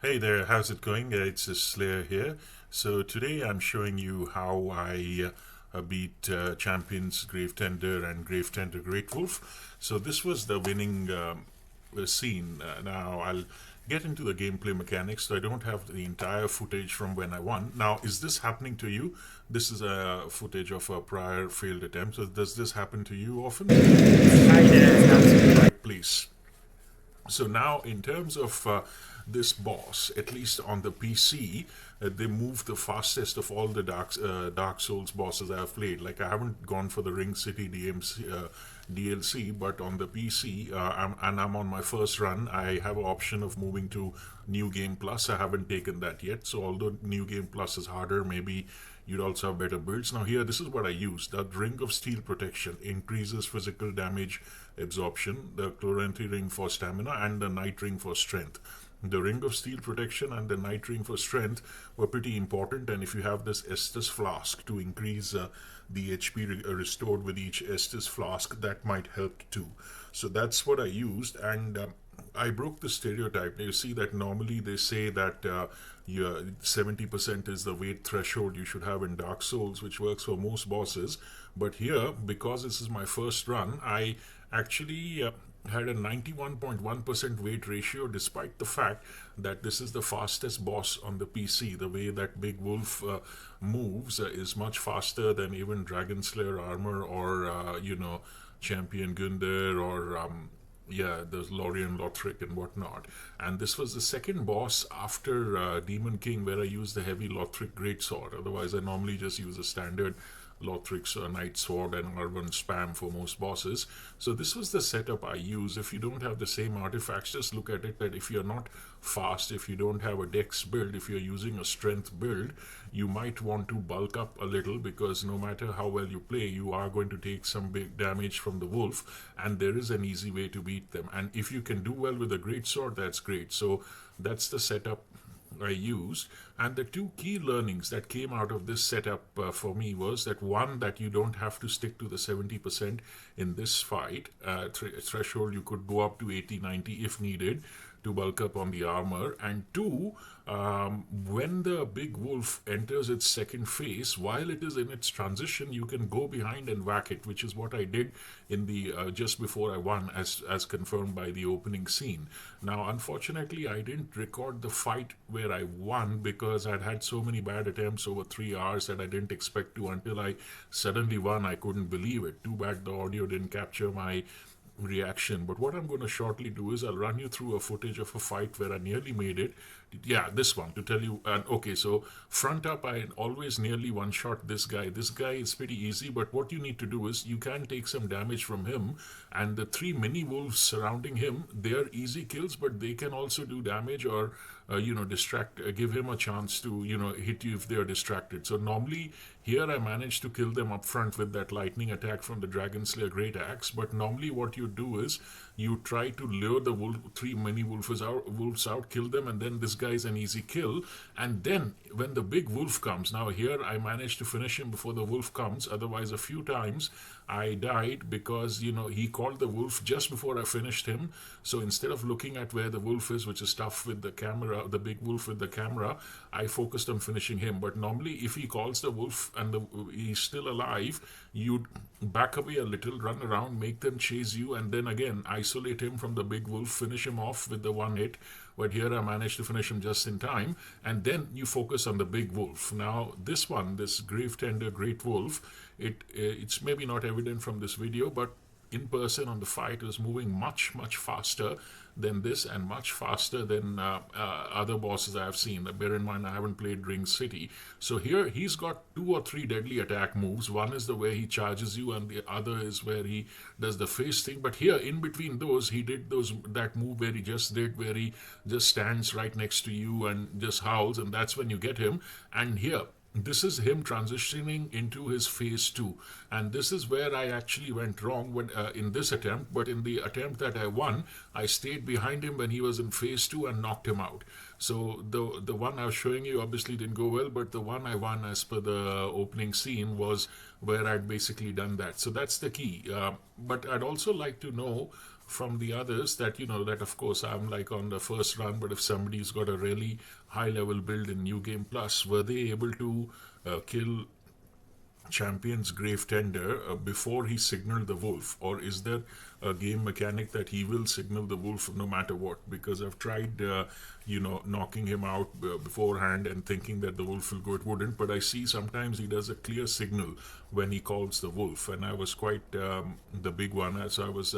Hey there, how's it going? It's Slayer here. So today I'm showing you how I beat Champions Gravetender and Gravetender Greatwolf. So this was the winning scene. Now I'll get into the gameplay mechanics. So I don't have the entire footage from when I won. Now, is this happening to you? This is a footage of a prior failed attempt. So does this happen to you often? Hi there. Right, please. So now, in terms of this boss, at least on the PC, they move the fastest of all the Dark Souls bosses I've played. Like I haven't gone for the Ring City DLC, but on the PC, I'm on my first run. I have an option of moving to New Game Plus. I haven't taken that yet. So although New Game Plus is harder, maybe you'd also have better builds. Now here, this is what I use. The Ring of Steel Protection increases physical damage absorption, the Chloranthy Ring for stamina, and the Night Ring for strength. The Ring of Steel Protection and the Night Ring for strength were pretty important, and if you have this Estus Flask to increase the HP restored with each Estus Flask, that might help too. So that's what I used, and I broke the stereotype. You see that normally they say that 70% is the weight threshold you should have in Dark Souls, which works for most bosses. But here, because this is my first run, I actually had a 91.1% weight ratio, despite the fact that this is the fastest boss on the PC. The way that Big Wolf moves is much faster than even Dragon Slayer armor or, Champion Gunder or there's Lorien Lothric and whatnot. And this was the second boss after Demon King where I used the heavy Lothric Greatsword. Otherwise, I normally just use a standard Lothric's Knight Sword and Urban Spam for most bosses. So this was the setup I use. If you don't have the same artifacts, just look at it that if you're not fast, if you don't have a dex build, if you're using a strength build, you might want to bulk up a little, because no matter how well you play, you are going to take some big damage from the wolf, and there is an easy way to beat them. And if you can do well with a great sword, that's great. So that's the setup I used. And the two key learnings that came out of this setup for me was that one, that you don't have to stick to the 70% in this fight threshold. You could go up to 80-90 if needed to bulk up on the armor. And two, when the big wolf enters its second phase, while it is in its transition, you can go behind and whack it, which is what I did in the just before I won, as confirmed by the opening scene. Now, unfortunately, I didn't record the fight where I won because I'd had so many bad attempts over 3 hours that I didn't expect to. Until I suddenly won, I couldn't believe it. Too bad the audio didn't capture my reaction. But what I'm going to shortly do is I'll run you through a footage of a fight where I nearly made it. Yeah, this one, to tell you. And okay, so front up, I always nearly one shot this guy. This guy is pretty easy, but what you need to do is you can take some damage from him, and the 3 mini wolves surrounding him, they're easy kills, but they can also do damage or distract, give him a chance to hit you if they are distracted. So normally here I managed to kill them up front with that lightning attack from the Dragon Slayer Great Axe. But normally what you do is you try to lure the 3 mini wolves out, kill them, and then this guy's an easy kill. And then when the big wolf comes, now here I managed to finish him before the wolf comes. Otherwise, a few times I died because he called the wolf just before I finished him. So instead of looking at where the wolf is, which is tough with the camera, the big wolf with the camera, I focused on finishing him. But normally if he calls the wolf and he's still alive, you'd back away a little, run around, make them chase you, and then again isolate him from the big wolf, finish him off with the one hit. But here I managed to finish him just in time, and then you focus on the big wolf. Now this one, this Gravetender Greatwolf, it's maybe not evident from this video, but in person on the fight is moving much faster than this, and much faster than other bosses I have seen. Bear in mind, I haven't played Ring City. So here he's got 2 or 3 deadly attack moves. One is the way he charges you, and the other is where he does the face thing. But here in between those, he did that move where he just stands right next to you and just howls, and that's when you get him. And here, this is him transitioning into his phase 2, and this is where I actually went wrong in this attempt. But in the attempt that I won, I stayed behind him when he was in phase 2 and knocked him out. So the one I was showing you obviously didn't go well, but the one I won as per the opening scene was where I'd basically done that. So that's the key. But I'd also like to know from the others that, that of course I'm like on the first run, but if somebody's got a really high level build in New Game Plus, were they able to kill Champions Gravetender before he signaled the wolf, or is there a game mechanic that he will signal the wolf no matter what? Because I've tried, knocking him out beforehand and thinking that the wolf will go, it wouldn't. But I see sometimes he does a clear signal when he calls the wolf, and I was quite the big one. So I was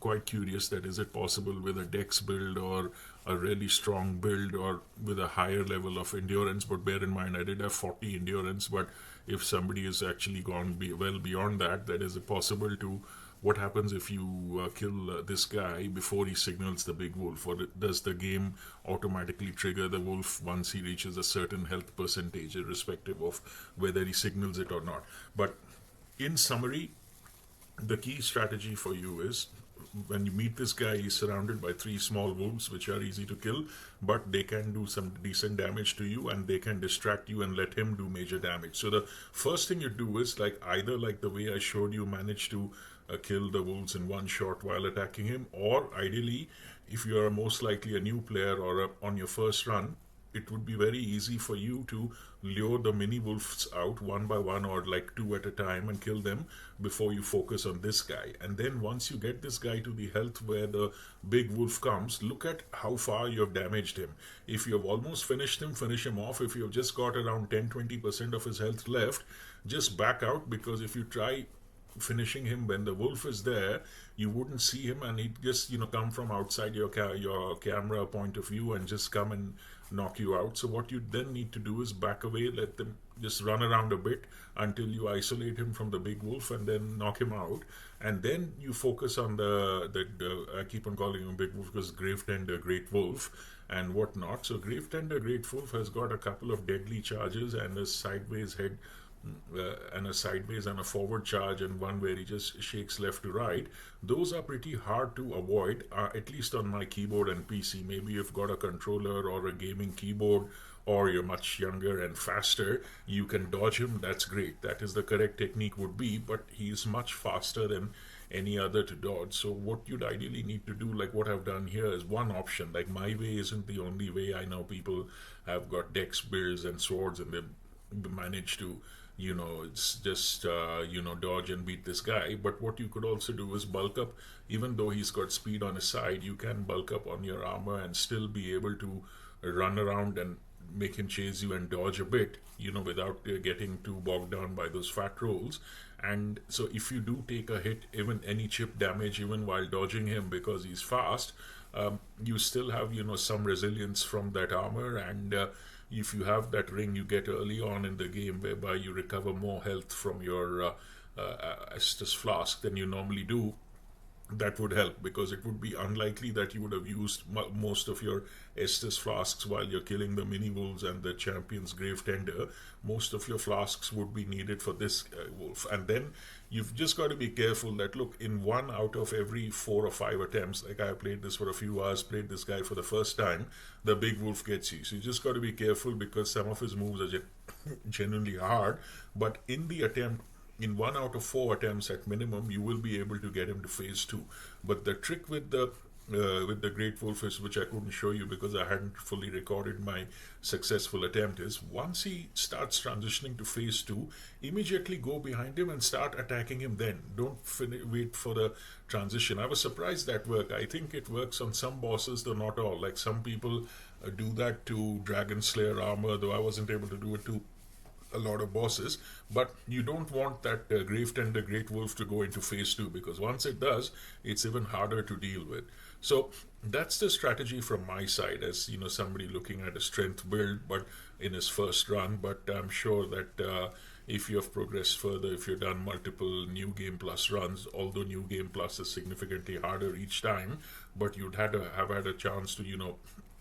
quite curious that is it possible with a dex build or a really strong build or with a higher level of endurance. But bear in mind I did have 40 endurance, but if somebody has actually gone well beyond that, that is it possible to what happens if you kill this guy before he signals the big wolf, or does the game automatically trigger the wolf once he reaches a certain health percentage, irrespective of whether he signals it or not? But in summary, the key strategy for you is when you meet this guy, he's surrounded by 3 small wolves, which are easy to kill, but they can do some decent damage to you and they can distract you and let him do major damage. So the first thing you do is either like the way I showed you, manage to kill the wolves in one shot while attacking him, or ideally, if you are most likely a new player or on your first run, it would be very easy for you to lure the mini wolves out one by one or like 2 at a time and kill them before you focus on this guy. And then once you get this guy to the health where the big wolf comes, look at how far you have damaged him. If you have almost finished him, finish him off. If you have just got around 10-20% of his health left, just back out, because if you try finishing him when the wolf is there, you wouldn't see him and he'd just come from outside your camera point of view and just come and knock you out. So what you then need to do is back away, let them just run around a bit until you isolate him from the big wolf and then knock him out. And then you focus on the I keep on calling him big wolf because Gravetender Greatwolf and whatnot. So Gravetender Greatwolf has got a couple of deadly charges and a sideways head and a sideways and a forward charge, and one where he just shakes left to right. Those are pretty hard to avoid, at least on my keyboard and PC. Maybe you've got a controller or a gaming keyboard, or you're much younger and faster, you can dodge him. That's great. That is the correct technique would be, but he's much faster than any other to dodge. So what you'd ideally need to do, like what I've done here, is one option. Like my way isn't the only way. I know people have got dex builds and swords and they manage to it's just dodge and beat this guy. But what you could also do is bulk up. Even though he's got speed on his side, you can bulk up on your armor and still be able to run around and make him chase you and dodge a bit, without getting too bogged down by those fat rolls. And so if you do take a hit, even any chip damage, even while dodging him because he's fast, you still have some resilience from that armor. And if you have that ring you get early on in the game, whereby you recover more health from your Estus flask than you normally do, that would help, because it would be unlikely that you would have used most of your Estus flasks while you're killing the mini wolves and the Champions Gravetender. Most of your flasks would be needed for this wolf. And then you've just got to be careful that, look, in 1 out of every 4 or 5 attempts, like I played this for a few hours, played this guy for the first time, the big wolf gets you. So you just got to be careful, because some of his moves are genuinely hard. But in the attempt, in 1 out of 4 attempts at minimum, you will be able to get him to phase 2. But the trick with the Greatwolf is, which I couldn't show you because I hadn't fully recorded my successful attempt, is once he starts transitioning to phase 2, immediately go behind him and start attacking him then. Don't wait for the transition. I was surprised that worked. I think it works on some bosses, though not all. Like some people do that to Dragon Slayer armor, though I wasn't able to do it to a lot of bosses. But you don't want that Gravetender Greatwolf to go into phase 2, because once it does, it's even harder to deal with. So that's the strategy from my side, as somebody looking at a strength build but in his first run. But I'm sure that if you have progressed further, if you've done multiple New Game Plus runs, although New Game Plus is significantly harder each time, but you'd have had a chance to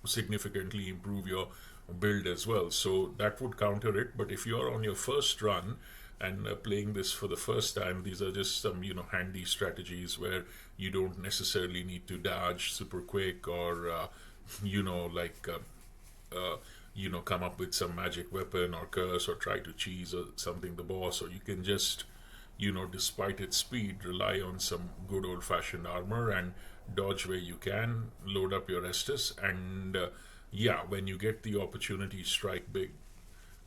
significantly improve your build as well. So that would counter it. But if you're on your first run and playing this for the first time, these are just some handy strategies where you don't necessarily need to dodge super quick or come up with some magic weapon or curse or try to cheese or something the boss. Or you can just despite its speed, rely on some good old-fashioned armor and dodge where you can, load up your Estus, and yeah, when you get the opportunity, strike big.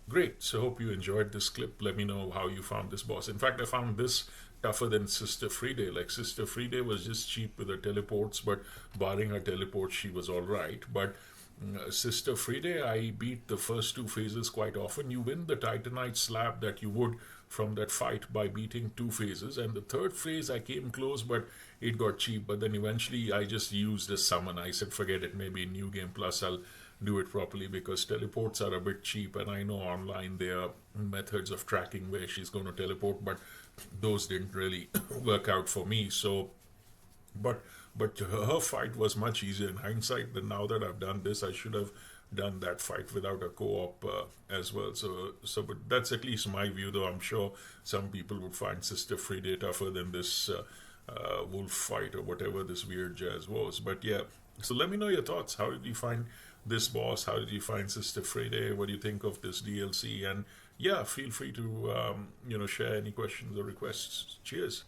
Great. So hope you enjoyed this clip. Let me know how you found this boss. In fact, I found this tougher than Sister Freide. Like Sister Freide was just cheap with her teleports, but barring her teleports, she was all right. But Sister Freide, I beat the first two phases quite often. You win the Titanite slab that you would from that fight by beating two phases, and the third phase I came close, but it got cheap. But then eventually I just used a summon. I said, forget it. Maybe in New Game Plus I'll do it properly because teleports are a bit cheap, and I know online there are methods of tracking where she's going to teleport, but those didn't really work out for me. So but her fight was much easier in hindsight. Than now that I've done this, I should have done that fight without a co-op as well. But that's at least my view. Though I'm sure some people would find Sister Freide tougher than this wolf fight or whatever this weird jazz was. But yeah, so let me know your thoughts. How did you find this boss? How did you find Sister Freide? What do you think of this DLC? And yeah, feel free to share any questions or requests. Cheers.